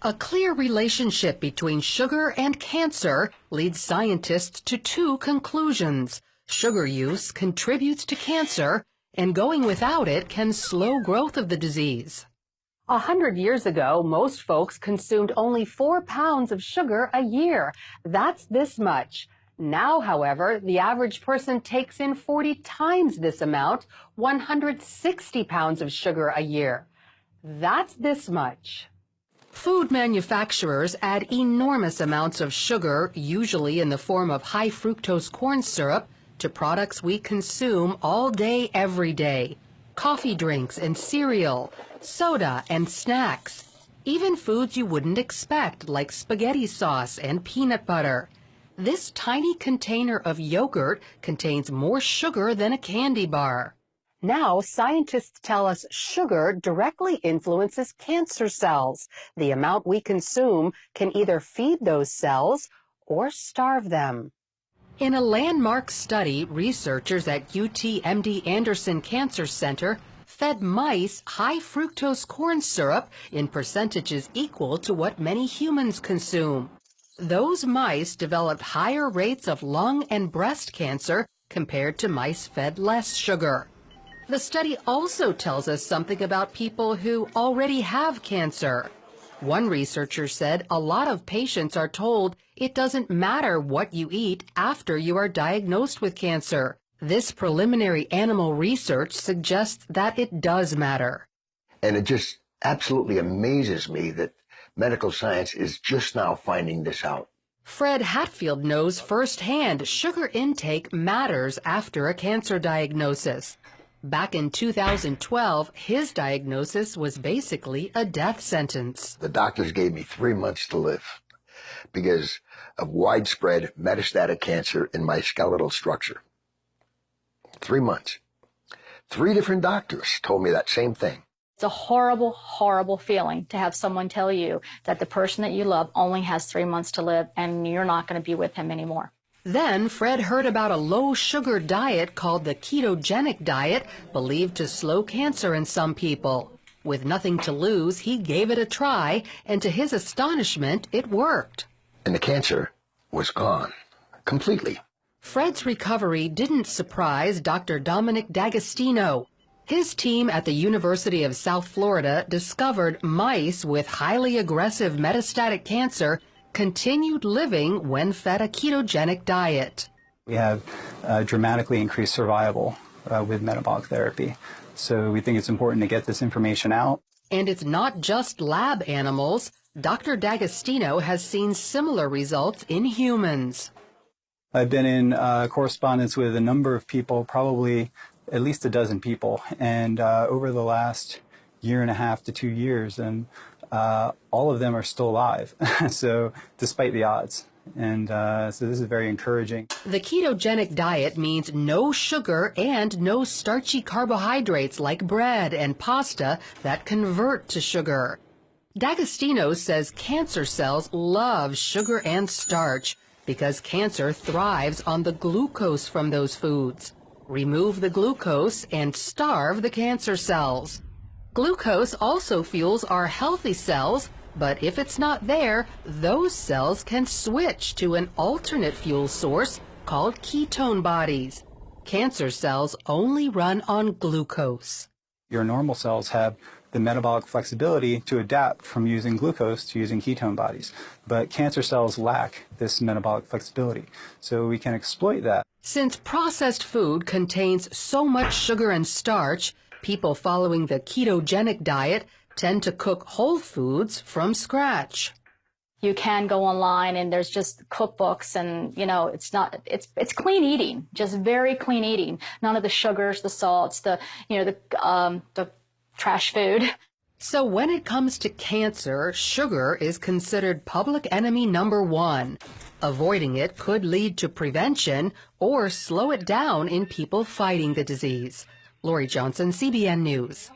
A clear relationship between sugar and cancer leads scientists to two conclusions. Sugar use contributes to cancer, and going without it can slow growth of the disease. 100 years ago, most folks consumed only 4 pounds of sugar a year. That's this much. Now, however, the average person takes in 40 times this amount, 160 pounds of sugar a year. That's this much. Food manufacturers add enormous amounts of sugar, usually in the form of high fructose corn syrup, to products we consume all day, every day. Coffee drinks and cereal, soda and snacks, even foods you wouldn't expect like spaghetti sauce and peanut butter. This tiny container of yogurt contains more sugar than a candy bar. Now, scientists tell us sugar directly influences cancer cells. The amount we consume can either feed those cells or starve them. In a landmark study, researchers at UT-MD Anderson Cancer Center fed mice high fructose corn syrup in percentages equal to what many humans consume. Those mice developed higher rates of lung and breast cancer compared to mice fed less sugar. The study also tells us something about people who already have cancer. One researcher said a lot of patients are told it doesn't matter what you eat after you are diagnosed with cancer. This preliminary animal research suggests that it does matter. And it just absolutely amazes me that medical science is just now finding this out. Fred Hatfield knows firsthand sugar intake matters after a cancer diagnosis. Back in 2012, his diagnosis was basically a death sentence. The doctors gave me 3 months to live because of widespread metastatic cancer in my skeletal structure. 3 months. 3 different doctors told me that same thing. It's a horrible, horrible feeling to have someone tell you that the person that you love only has 3 months to live and you're not going to be with him anymore. Then Fred heard about a low-sugar diet called the ketogenic diet, believed to slow cancer in some people. With nothing to lose, he gave it a try, and to his astonishment, it worked. And the cancer was gone, completely. Fred's recovery didn't surprise Dr. Dominic D'Agostino. His team at the University of South Florida discovered mice with highly aggressive metastatic cancer continued living when fed a ketogenic diet. We have dramatically increased survival with metabolic therapy. So we think it's important to get this information out. And it's not just lab animals. Dr. D'Agostino has seen similar results in humans. I've been in correspondence with a number of people, probably at least a dozen people, and over the last 1.5 to 2 years, and all of them are still alive, so despite the odds. And so this is very encouraging. The ketogenic diet means no sugar and no starchy carbohydrates like bread and pasta that convert to sugar. D'Agostino says cancer cells love sugar and starch because cancer thrives on the glucose from those foods. Remove the glucose and starve the cancer cells. Glucose also fuels our healthy cells, but if it's not there, those cells can switch to an alternate fuel source called ketone bodies. Cancer cells only run on glucose. Your normal cells have the metabolic flexibility to adapt from using glucose to using ketone bodies, but cancer cells lack this metabolic flexibility, so we can exploit that. Since processed food contains so much sugar and starch, people following the ketogenic diet tend to cook whole foods from scratch. You can go online and there's just cookbooks and, it's clean eating, just very clean eating. None of the sugars, the salts, the trash food. So when it comes to cancer, sugar is considered public enemy number 1. Avoiding it could lead to prevention or slow it down in people fighting the disease. Lori Johnson, CBN News.